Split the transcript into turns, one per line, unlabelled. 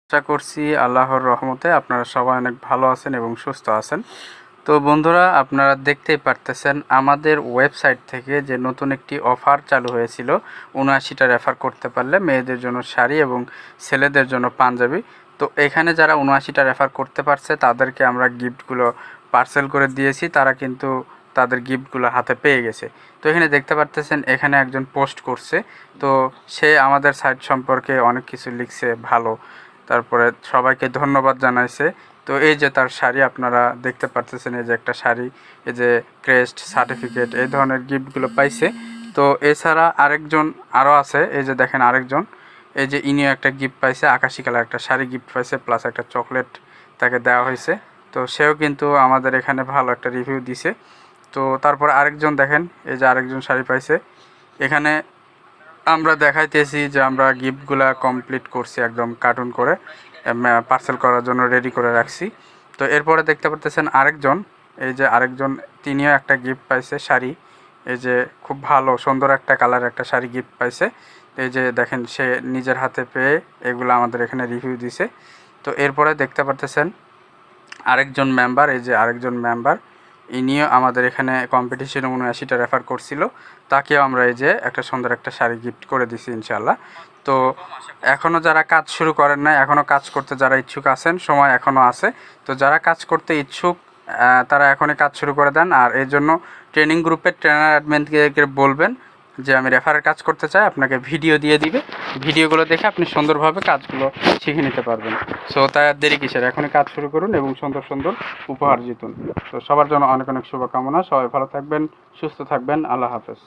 আশা করছি আল্লাহর রহমতে আপনারা সবাই অনেক ভালো আছেন এবং সুস্থ আছেন। তো বন্ধুরা, আপনারা দেখতেই পারতেছেন আমাদের ওয়েবসাইট থেকে যে নতুন একটি অফার চালু হয়েছিল, ৭৯টা রেফার করতে পারলে মেয়েদের জন্য শাড়ি এবং ছেলেদের জন্য পাঞ্জাবি। তো এখানে যারা ৭৯টা রেফার করতে পারছে তাদেরকে আমরা গিফটগুলো পার্সেল করে দিয়েছি, তারা কিন্তু তাদের গিফটগুলো হাতে পেয়ে গেছে। তো এখানে দেখতে পারতেছেন, এখানে একজন পোস্ট করছে, তো সে আমাদের সাইট সম্পর্কে অনেক কিছু লিখছে ভালো, তারপরে সবাইকে ধন্যবাদ জানাইছে। তো এই যে তার শাড়ি আপনারা দেখতে পারতেছেন, এই যে একটা শাড়ি, এই যে ক্রেস্ট, সার্টিফিকেট, এই ধরনের গিফটগুলো পাইছে। তো এছাড়া আরেকজন আরও আছে, এই যে দেখেন আরেকজন, এই যে ইনিও একটা গিফট পাইছে, আকাশি কালার একটা শাড়ি গিফট পাইছে, প্লাস একটা চকলেট তাকে দেওয়া হয়েছে। তো সেও কিন্তু আমাদের এখানে ভালো একটা রিভিউ দিছে। তো তারপর আরেকজন দেখেন, এই যে আরেকজন শাড়ি পাইছে। এখানে আমরা দেখাইতেছি যে আমরা গিফটগুলা কমপ্লিট করছি, একদম কার্টুন করে পার্সেল করার জন্য রেডি করে রাখছি। তো এরপরে দেখতে পারতেছেন আরেকজন, এই যে আরেকজন, তিনিও একটা গিফট পাইছে শাড়ি, এই যে খুব ভালো সুন্দর একটা কালার একটা শাড়ি গিফট পাইছে। এই যে দেখেন, সে নিজের হাতে পেয়ে এগুলো আমাদের এখানে রিভিউ দিছে। তো এরপরে দেখতে পারতেছেন আরেকজন মেম্বার, এই যে আরেকজন মেম্বার, ইনিও আমাদের এখানে কম্পিটিশনে ৭৯টা রেফার করছিল, তাকেও আমরা এই যে একটা সুন্দর একটা শাড়ি গিফট করে দিছি ইনশাল্লাহ। তো এখনও যারা কাজ শুরু করেন নাই, এখনও কাজ করতে যারা ইচ্ছুক আছেন, সময় এখনও আছে। তো যারা কাজ করতে ইচ্ছুক তারা এখনই কাজ শুরু করে দেন। আর এই জন্য ট্রেনিং গ্রুপের ট্রেনার অ্যাডমিনকে বলবেন যে আমি রেফারের কাজ করতে চাই, আপনাকে ভিডিও দিয়ে দিবে, ভিডিওগুলো দেখে আপনি সুন্দরভাবে কাজগুলো শিখে নিতে পারবেন। সো তাই আর দেরি কিসের, এখনই কাজ শুরু করুন এবং সুন্দর সুন্দর উপহার জিতুন। তো সবার জন্য অনেক অনেক শুভকামনা, সবাই ভালো থাকবেন, সুস্থ থাকবেন, আল্লাহ হাফেজ।